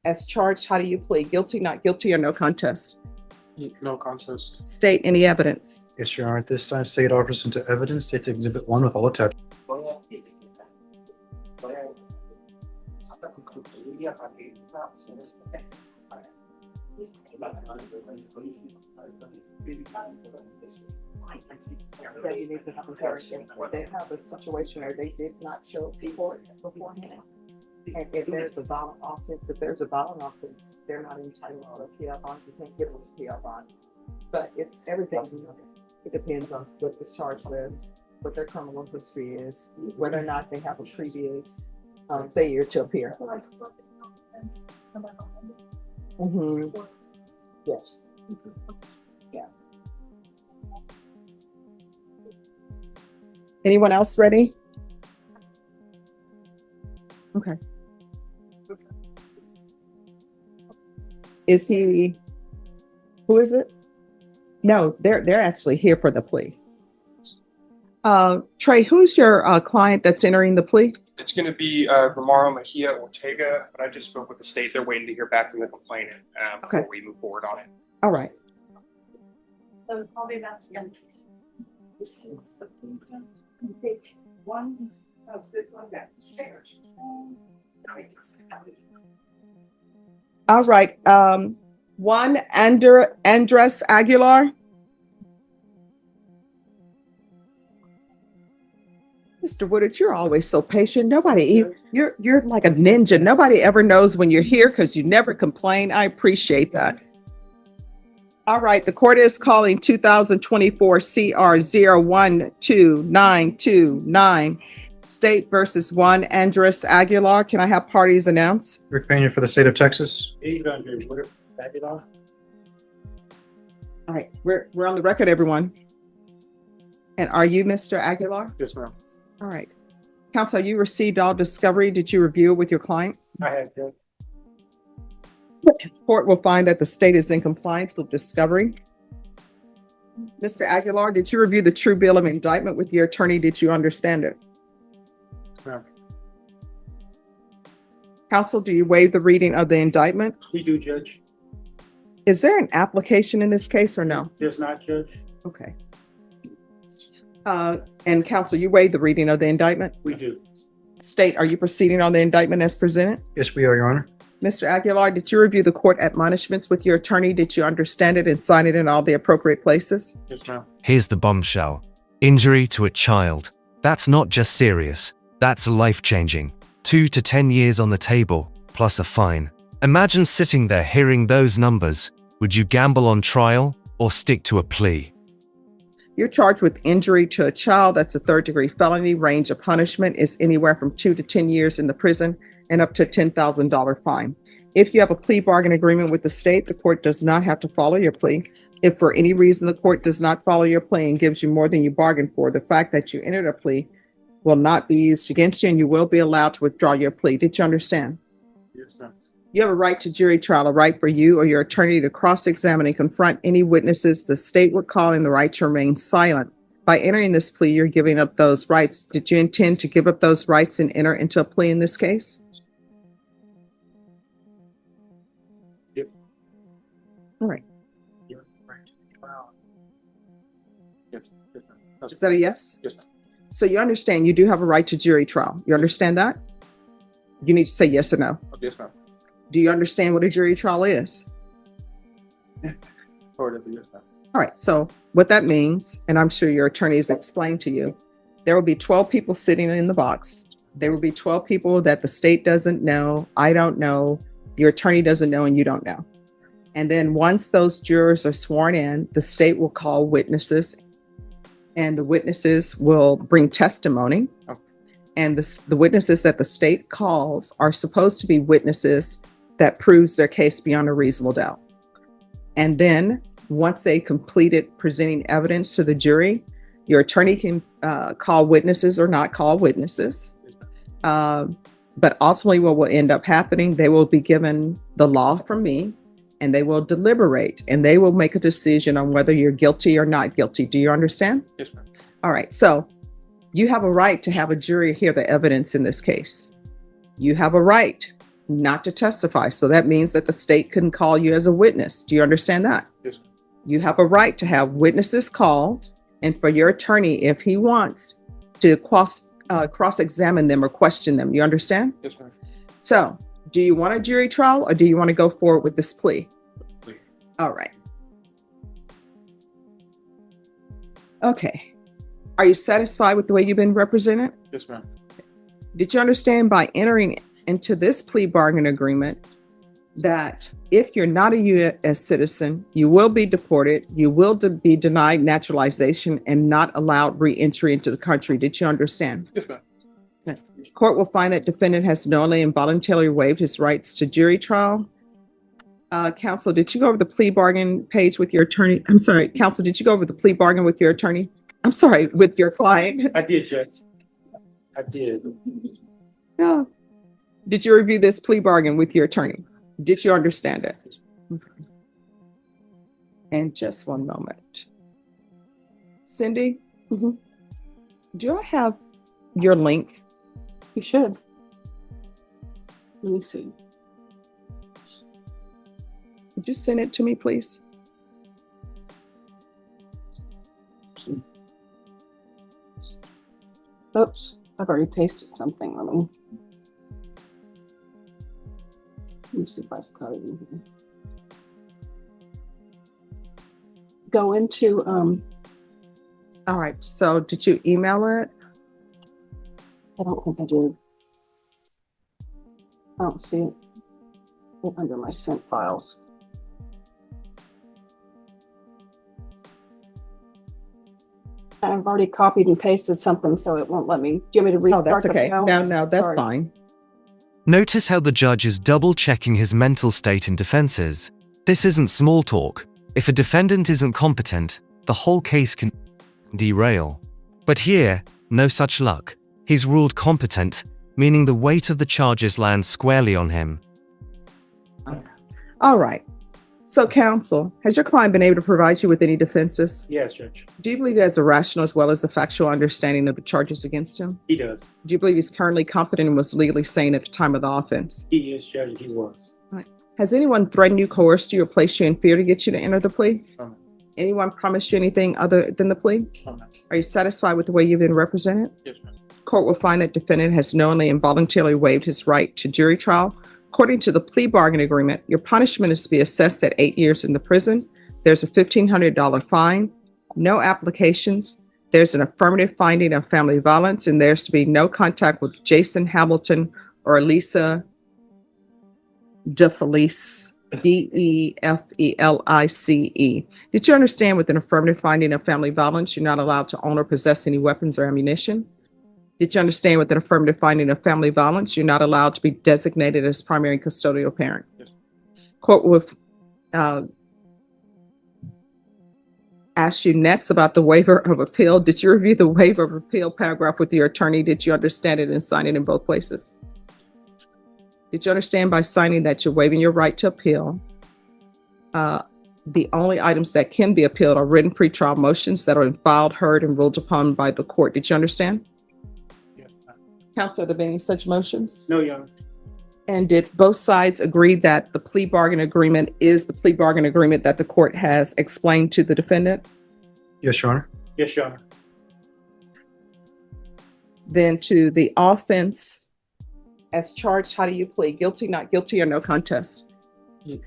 As charged, how do you plead? Guilty, not guilty, or no contest? No contest. State any evidence. Yes, Your Honor. At this time, state offers into evidence, State Exhibit 1 with all attached. Yeah, you need to have a comparison. They have a situation where they did not show people beforehand. And if there's a violent offense, they're not entitled to a PR bond. You can't give them a PR bond. But it's everything. It depends on what the charge with, what their criminal history is, whether or not they have a previous failure to appear. Mm-hmm. Yes. Yeah. Anyone else ready? Okay. Is he, who is it? No, they're actually here for the plea. Trey, who's your client that's entering the plea? It's going to be Romaro Mejia Ortega, but I just spoke with the state. They're waiting to hear back from the complainant before we move forward on it. All right. So I'll be back again. This is page 1 of the one back stairs. All right. One Andres Aguilar. Mr. Woodard, you're always so patient. You're like a ninja. Nobody ever knows when you're here because you never complain. I appreciate that. All right, the court is calling 2024 CR 012929, State versus one Andres Aguilar. Can I have parties announced? Rick Pena for the State of Texas. All right, we're on the record, everyone. And are you Mr. Aguilar? Yes, ma'am. All right. Counsel, you received all discovery. Did you review it with your client? I had to. Court will find that the state is in compliance with discovery. Mr. Aguilar, did you review the true bill of indictment with your attorney? Did you understand it? Ma'am. Counsel, do you waive the reading of the indictment? We do, Judge. Is there an application in this case or no? There's not, Judge. Okay. And counsel, you waive the reading of the indictment? We do. State, are you proceeding on the indictment as presented? Yes, we are, Your Honor. Mr. Aguilar, did you review the court admonishments with your attorney? Did you understand it and sign it in all the appropriate places? Yes, ma'am. Here's the bombshell. Injury to a child. That's not just serious. That's life-changing. 2 to 10 years on the table, plus a fine. Imagine sitting there hearing those numbers. Would you gamble on trial or stick to a plea? You're charged with injury to a child. That's a third-degree felony. Range of punishment is anywhere from 2 to 10 years in the prison and up to a $10,000 fine. If you have a plea bargain agreement with the state, the court does not have to follow your plea. If for any reason the court does not follow your plea and gives you more than you bargained for, the fact that you entered a plea will not be used against you and you will be allowed to withdraw your plea. Did you understand? Yes, ma'am. You have a right to jury trial, a right for you or your attorney to cross-examine and confront any witnesses the state would call, and the right to remain silent. By entering this plea, you're giving up those rights. Did you intend to give up those rights and enter into a plea in this case? Yep. All right. Yes, yes, ma'am. Is that a yes? Yes, ma'am. So you understand you do have a right to jury trial. You understand that? You need to say yes or no. Yes, ma'am. Do you understand what a jury trial is? Sort of, yes, ma'am. All right. So what that means, and I'm sure your attorney has explained to you, there will be 12 people sitting in the box. There will be 12 people that the state doesn't know, I don't know, your attorney doesn't know, and you don't know. And then once those jurors are sworn in, the state will call witnesses, and the witnesses will bring testimony. And the witnesses that the state calls are supposed to be witnesses that proves their case beyond a reasonable doubt. And then once they completed presenting evidence to the jury, your attorney can call witnesses or not call witnesses. But ultimately what will end up happening, they will be given the law from me, and they will deliberate, and they will make a decision on whether you're guilty or not guilty. Do you understand? Yes, ma'am. All right. So you have a right to have a jury hear the evidence in this case. You have a right not to testify. So that means that the state couldn't call you as a witness. Do you understand that? Yes, ma'am. You have a right to have witnesses called and for your attorney, if he wants, to cross-examine them or question them. You understand? Yes, ma'am. So do you want a jury trial or do you want to go forward with this plea? Please. All right. Okay. Are you satisfied with the way you've been represented? Yes, ma'am. Did you understand by entering into this plea bargain agreement that if you're not a U.S. citizen, you will be deported, you will be denied naturalization and not allowed re-entry into the country? Did you understand? Yes, ma'am. Court will find that defendant has knowingly and voluntarily waived his rights to jury trial. Counsel, did you go over the plea bargain page with your attorney? I'm sorry, counsel, did you go over the plea bargain with your attorney? I'm sorry, with your client? I did, Judge. I did. No. Did you review this plea bargain with your attorney? Did you understand it? And just one moment. Cindy, do I have your link? You should. Let me see. Could you send it to me, please? Oops, I've already pasted something. Let me see if I've got it in here. Go into, all right, so did you email it? I don't think I did. I don't see it. Under my sent files. I've already copied and pasted something, so it won't let me. Do you want me to restart? Oh, that's okay. the file? No, that's Sorry. fine. Notice how the judge is double-checking his mental state in defenses. This isn't small talk. If a defendant isn't competent, the whole case can derail. But here, no such luck. He's ruled competent, meaning the weight of the charges lands squarely on him. All right. So, counsel, has your client been able to provide you with any defenses? Yes, Judge. Do you believe he has a rational as well as a factual understanding of the charges against him? He does. Do you believe he's currently competent and was legally sane at the time of the offense? He is, Judge. He was. Has anyone threatened you, coerced you, or placed you in fear to get you to enter the plea? No, Anyone promised you anything other than the plea? ma'am. Are you satisfied with the way you've been represented? Yes, ma'am. Court will find that defendant has knowingly and voluntarily waived his right to jury trial. According to the plea bargain agreement, your punishment is to be assessed at 8 years in the prison. There's a $1,500 fine, no applications. There's an affirmative finding of family violence, and there's to be no contact with Jason Hamilton or Elisa DeFelice, DeFelice. Did you understand with an affirmative finding of family violence, you're not allowed to own or possess any weapons or ammunition? Did you understand with an affirmative finding of family violence, you're not allowed to be designated as primary custodial parent? Yes. Court will ask you next about the waiver of appeal. Did you review the waiver of appeal paragraph with your attorney? Did you understand it and sign it in both places? Did you understand by signing that you're waiving your right to appeal? The only items that can be appealed are written pretrial motions that are filed, heard, and ruled upon by the court. Did you understand? Yes, ma'am. Counsel, are there any such motions? No, Your Honor. And did both sides agree that the plea bargain agreement is the plea bargain agreement that the court has explained to the defendant? Yes, Your Honor. Yes, Your Honor. Then to the offense as charged, how do you plead? Guilty, not guilty, or no contest?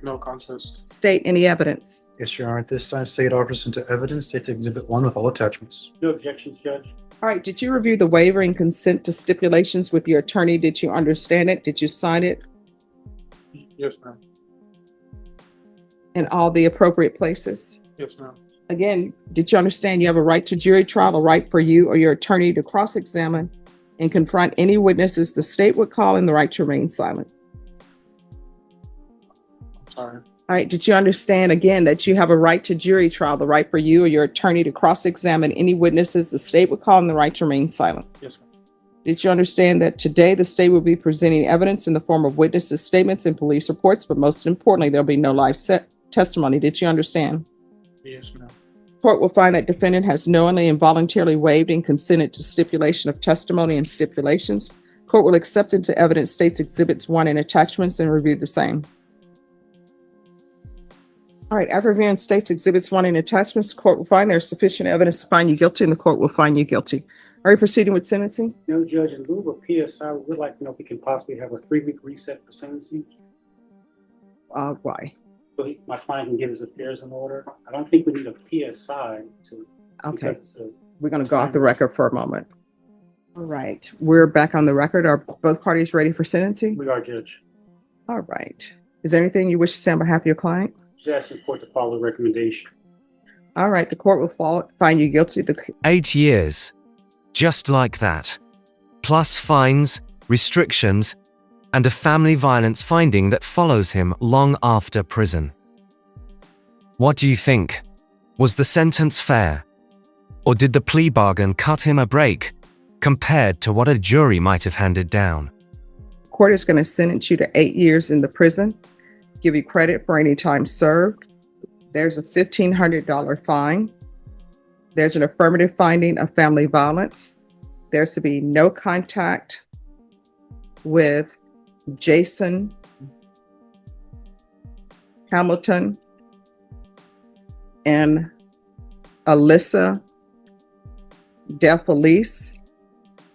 No contest. State any evidence. Yes, Your Honor. At this time, state offers into evidence, State Exhibit 1 with all attachments. No objections, Judge. All right, did you review the waiver and consent to stipulations with your attorney? Did you understand it? Did you sign it Yes, ma'am. in all the appropriate places? Yes, ma'am. Again, did you understand you have a right to jury trial, a right for you or your attorney to cross-examine and confront any witnesses the state would call, and the right to remain silent? I'm sorry. All right, did you understand again that you have a right to jury trial, the right for you or your attorney to cross-examine any witnesses the state would call, and the right to remain silent? Yes, ma'am. Did you understand that today the state will be presenting evidence in the form of witnesses' statements and police reports, but most importantly, there'll be no live testimony? Did you understand? Yes, ma'am. Court will find that defendant has knowingly and voluntarily waived and consented to stipulation of testimony and stipulations. Court will accept into evidence state's exhibits 1 and attachments and review the same. All right, after reviewing state's exhibits 1 and attachments, the court will find there's sufficient evidence to find you guilty, and the court will find you guilty. Are you proceeding with sentencing? No, Judge, in lieu of a PSI, we would like to know if we can possibly have a 3-week reset for sentencing. Why? So my client can get his affairs in order. I don't think we need a PSI to. Okay, because it's we're going to go off the record for a moment. All right, we're back on the record. Are both parties ready for sentencing? We are, Judge. All right. Is there anything you wish to say on behalf of your client? Just ask the court to follow the recommendation. All right, the court will find you guilty. 8 years. Just like that. Plus fines, restrictions, and a family violence finding that follows him long after prison. What do you think? Was the sentence fair? Or did the plea bargain cut him a break compared to what a jury might have handed down? Court is going to sentence you to 8 years in the prison, give you credit for any time served. There's a $1,500 fine. There's an affirmative finding of family violence. There's to be no contact with Jason Hamilton and Alyssa DeFelice.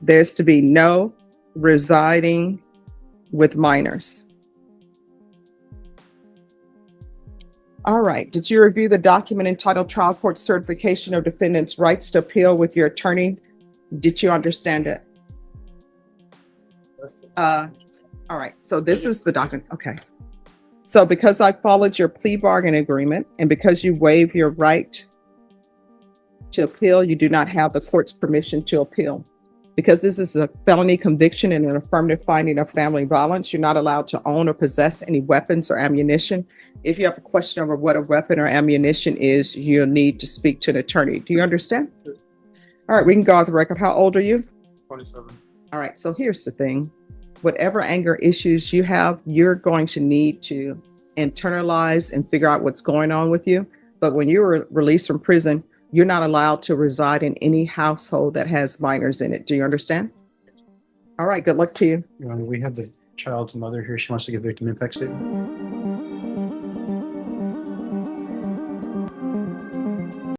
There's to be no residing with minors. All right. Did you review the document entitled Trial Court Certification of Defendant's Rights to Appeal with your attorney? Did you understand it? All right. So this is the document. Okay. So because I followed your plea bargain agreement and because you waive your right to appeal, you do not have the court's permission to appeal. Because this is a felony conviction and an affirmative finding of family violence, you're not allowed to own or possess any weapons or ammunition. If you have a question over what a weapon or ammunition is, you'll need to speak to an attorney. Do you understand? All right, we can go off the record. How old are you? 27. All right, so here's the thing. Whatever anger issues you have, you're going to need to internalize and figure out what's going on with you. But when you were released from prison, you're not allowed to reside in any household that has minors in it. Do you understand? All right, good luck to you. Your Honor, we have the child's mother here. She wants to give victim impact statement.